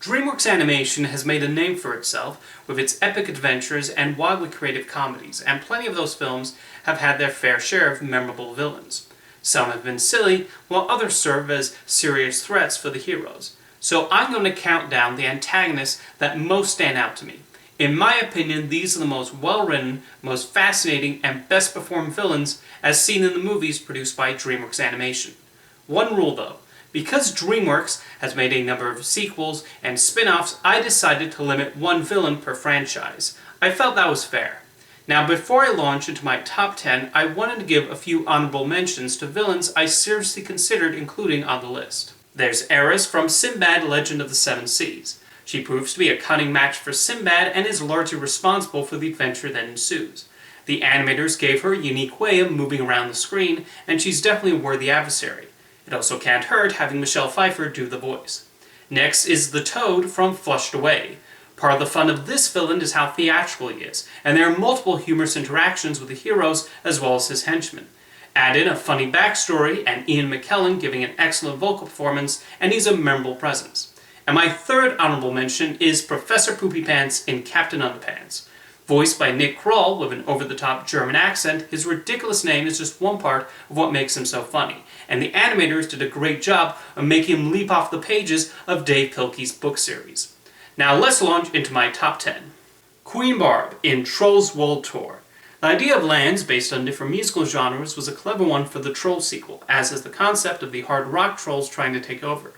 DreamWorks Animation has made a name for itself with its epic adventures and wildly creative comedies, and plenty of those films have had their fair share of memorable villains. Some have been silly, while others serve as serious threats for the heroes. So I'm going to count down the antagonists that most stand out to me. In my opinion, these are the most well-written, most fascinating, and best-performed villains as seen in the movies produced by DreamWorks Animation. One rule though. Because DreamWorks has made a number of sequels and spin-offs, I decided to limit one villain per franchise. I felt that was fair. Now, before I launch into my top 10, I wanted to give a few honorable mentions to villains I seriously considered including on the list. There's Eris from Sinbad Legend of the Seven Seas. She proves to be a cunning match for Sinbad and is largely responsible for the adventure that ensues. The animators gave her a unique way of moving around the screen, and she's definitely a worthy adversary. It also can't hurt having Michelle Pfeiffer do the voice. Next is the Toad from Flushed Away. Part of the fun of this villain is how theatrical he is, and there are multiple humorous interactions with the heroes as well as his henchmen. Add in a funny backstory and Ian McKellen giving an excellent vocal performance, and he's a memorable presence. And my third honorable mention is Professor Poopy Pants in Captain Underpants. Voiced by Nick Kroll with an over-the-top German accent, his ridiculous name is just one part of what makes him so funny, and the animators did a great job of making him leap off the pages of Dave Pilkey's book series. Now let's launch into my top 10. Queen Barb in Trolls World Tour. The idea of lands based on different musical genres was a clever one for the Trolls sequel, as is the concept of the hard rock trolls trying to take over.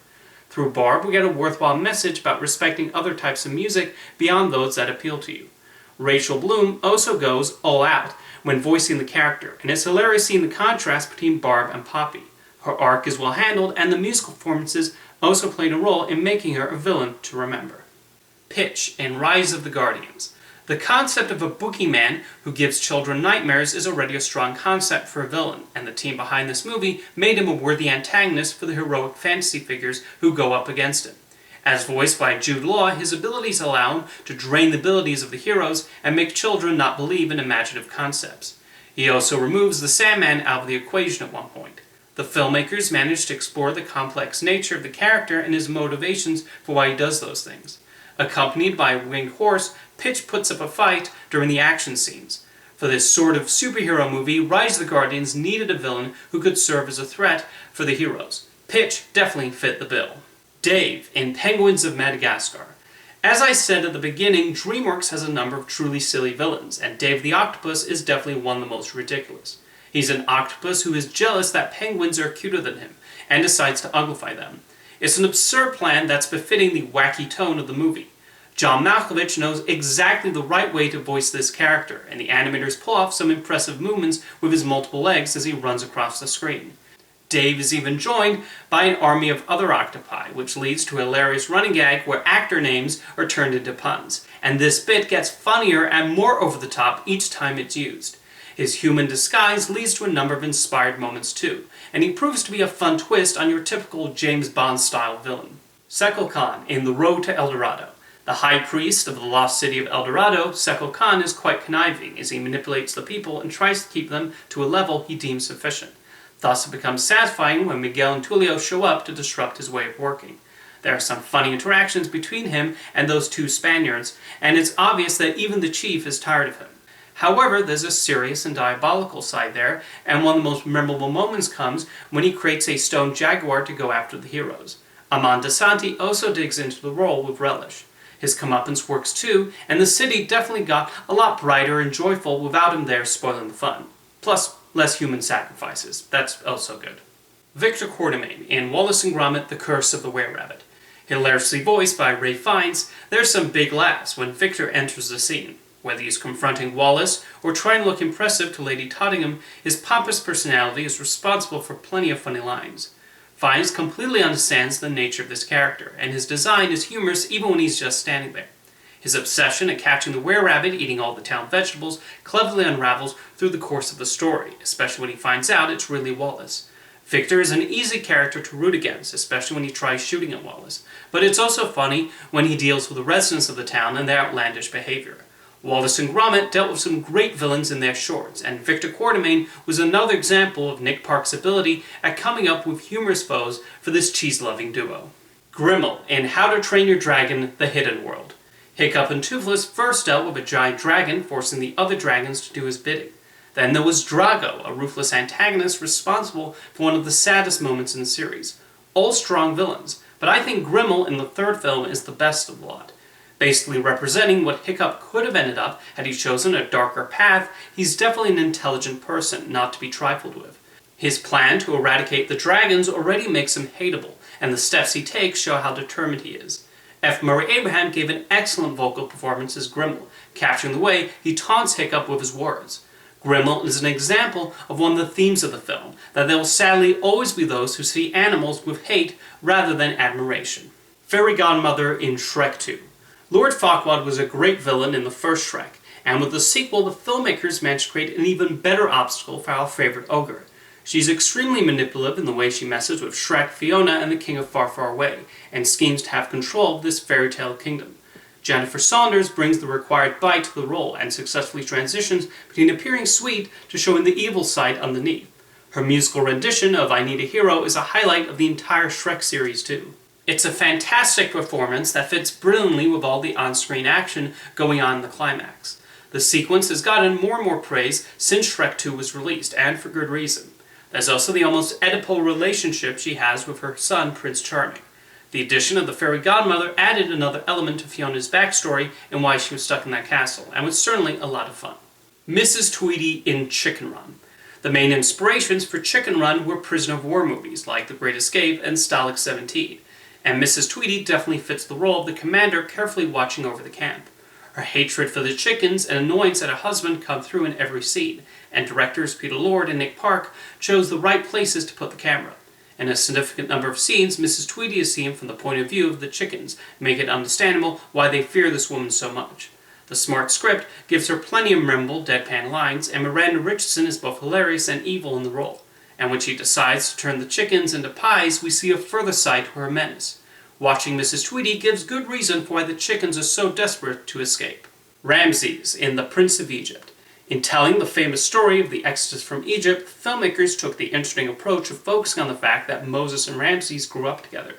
Through Barb, we get a worthwhile message about respecting other types of music beyond those that appeal to you. Rachel Bloom also goes all out when voicing the character, and it's hilarious seeing the contrast between Barb and Poppy. Her arc is well handled, and the musical performances also played a role in making her a villain to remember. Pitch in Rise of the Guardians. The concept of a boogeyman who gives children nightmares is already a strong concept for a villain, and the team behind this movie made him a worthy antagonist for the heroic fantasy figures who go up against him. As voiced by Jude Law, his abilities allow him to drain the abilities of the heroes and make children not believe in imaginative concepts. He also removes the Sandman out of the equation at one point. The filmmakers managed to explore the complex nature of the character and his motivations for why he does those things. Accompanied by a winged horse, Pitch puts up a fight during the action scenes. For this sort of superhero movie, Rise of the Guardians needed a villain who could serve as a threat for the heroes. Pitch definitely fit the bill. Dave in Penguins of Madagascar. As I said at the beginning, DreamWorks has a number of truly silly villains, and Dave the Octopus is definitely one of the most ridiculous. He's an octopus who is jealous that penguins are cuter than him, and decides to uglify them. It's an absurd plan that's befitting the wacky tone of the movie. John Malkovich knows exactly the right way to voice this character, and the animators pull off some impressive movements with his multiple legs as he runs across the screen. Dave is even joined by an army of other octopi, which leads to a hilarious running gag where actor names are turned into puns, and this bit gets funnier and more over the top each time it's used. His human disguise leads to a number of inspired moments too, and he proves to be a fun twist on your typical James Bond-style villain. Tzkekel-Kan in The Road to El Dorado. The high priest of the lost city of El Dorado, Tzkekel-Kan is quite conniving as he manipulates the people and tries to keep them to a level he deems sufficient. Thus, it becomes satisfying when Miguel and Tulio show up to disrupt his way of working. There are some funny interactions between him and those two Spaniards, and it's obvious that even the chief is tired of him. However, there's a serious and diabolical side there, and one of the most memorable moments comes when he creates a stone jaguar to go after the heroes. Amand DeSanti also digs into the role with relish. His comeuppance works too, and the city definitely got a lot brighter and joyful without him there spoiling the fun. Plus, less human sacrifices. That's also good. Victor Quartermain in Wallace and Gromit: The Curse of the Were-Rabbit. Hilariously voiced by Ray Fiennes, there's some big laughs when Victor enters the scene. Whether he's confronting Wallace or trying to look impressive to Lady Tottingham, his pompous personality is responsible for plenty of funny lines. Fiennes completely understands the nature of this character, and his design is humorous even when he's just standing there. His obsession at catching the were-rabbit eating all the town vegetables cleverly unravels through the course of the story, especially when he finds out it's really Wallace. Victor is an easy character to root against, especially when he tries shooting at Wallace, but it's also funny when he deals with the residents of the town and their outlandish behavior. Wallace and Gromit dealt with some great villains in their shorts, and Victor Quartermain was another example of Nick Park's ability at coming up with humorous foes for this cheese-loving duo. Grimmel in How to Train Your Dragon: The Hidden World. Hiccup and Toothless first dealt with a giant dragon, forcing the other dragons to do his bidding. Then there was Drago, a ruthless antagonist responsible for one of the saddest moments in the series. All strong villains, but I think Grimmel in the third film is the best of the lot. Basically representing what Hiccup could have ended up had he chosen a darker path, he's definitely an intelligent person, not to be trifled with. His plan to eradicate the dragons already makes him hateable, and the steps he takes show how determined he is. F. Murray Abraham gave an excellent vocal performance as Grimmel, capturing the way he taunts Hiccup with his words. Grimmel is an example of one of the themes of the film, that there will sadly always be those who see animals with hate rather than admiration. Fairy Godmother in Shrek 2. Lord Farquaad was a great villain in the first Shrek, and with the sequel the filmmakers managed to create an even better obstacle for our favorite ogre. She's extremely manipulative in the way she messes with Shrek, Fiona, and the King of Far Far Away, and schemes to have control of this fairy tale kingdom. Jennifer Saunders brings the required bite to the role and successfully transitions between appearing sweet to showing the evil side underneath. Her musical rendition of I Need a Hero is a highlight of the entire Shrek series too. It's a fantastic performance that fits brilliantly with all the on-screen action going on in the climax. The sequence has gotten more and more praise since Shrek 2 was released, and for good reason. There's also the almost Oedipal relationship she has with her son, Prince Charming. The addition of the fairy godmother added another element to Fiona's backstory and why she was stuck in that castle, and was certainly a lot of fun. Mrs. Tweedy in Chicken Run. The main inspirations for Chicken Run were prisoner of war movies like The Great Escape and Stalag 17, and Mrs. Tweedy definitely fits the role of the commander carefully watching over the camp. Her hatred for the chickens and annoyance at her husband come through in every scene, and directors Peter Lord and Nick Park chose the right places to put the camera. In a significant number of scenes, Mrs. Tweedy is seen from the point of view of the chickens, making it understandable why they fear this woman so much. The smart script gives her plenty of memorable deadpan lines, and Miranda Richardson is both hilarious and evil in the role. And when she decides to turn the chickens into pies, we see a further side to her menace. Watching Mrs. Tweedy gives good reason for why the chickens are so desperate to escape. Rameses in The Prince of Egypt. In telling the famous story of the Exodus from Egypt, filmmakers took the interesting approach of focusing on the fact that Moses and Rameses grew up together.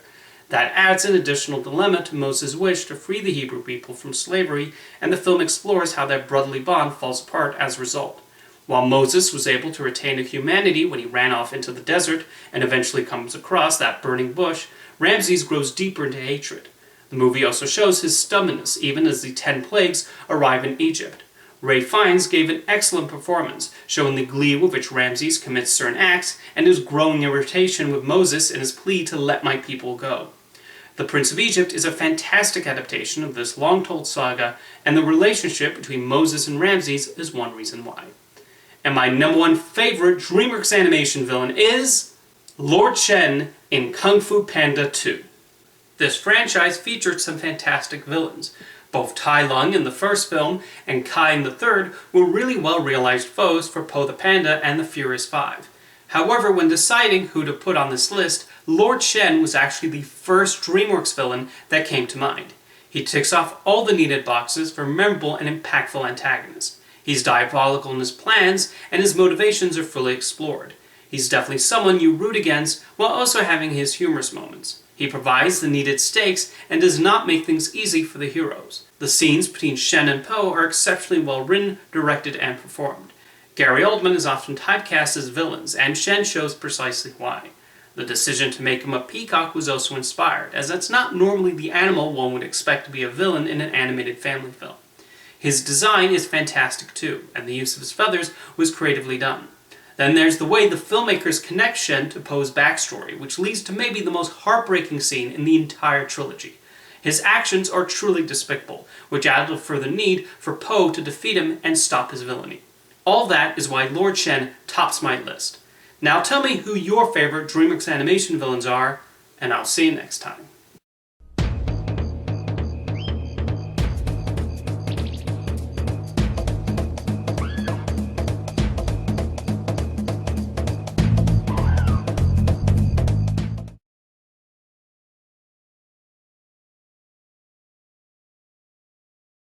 That adds an additional dilemma to Moses' wish to free the Hebrew people from slavery, and the film explores how their brotherly bond falls apart as a result. While Moses was able to retain a humanity when he ran off into the desert and eventually comes across that burning bush, Rameses grows deeper into hatred. The movie also shows his stubbornness even as the 10 plagues arrive in Egypt. Ray Fiennes gave an excellent performance, showing the glee with which Rameses commits certain acts and his growing irritation with Moses in his plea to let my people go. The Prince of Egypt is a fantastic adaptation of this long-told saga, and the relationship between Moses and Rameses is one reason why. And my number one favorite DreamWorks Animation villain is Lord Shen in Kung Fu Panda 2. This franchise featured some fantastic villains. Both Tai Lung in the first film and Kai in the third were really well-realized foes for Po the Panda and the Furious Five. However, when deciding who to put on this list, Lord Shen was actually the first DreamWorks villain that came to mind. He ticks off all the needed boxes for memorable and impactful antagonists. He's diabolical in his plans, and his motivations are fully explored. He's definitely someone you root against while also having his humorous moments. He provides the needed stakes and does not make things easy for the heroes. The scenes between Shen and Po are exceptionally well written, directed, and performed. Gary Oldman is often typecast as villains, and Shen shows precisely why. The decision to make him a peacock was also inspired, as that's not normally the animal one would expect to be a villain in an animated family film. His design is fantastic too, and the use of his feathers was creatively done. Then there's the way the filmmakers connect Shen to Po's backstory, which leads to maybe the most heartbreaking scene in the entire trilogy. His actions are truly despicable, which added a further need for Po to defeat him and stop his villainy. All that is why Lord Shen tops my list. Now tell me who your favorite DreamWorks Animation villains are, and I'll see you next time.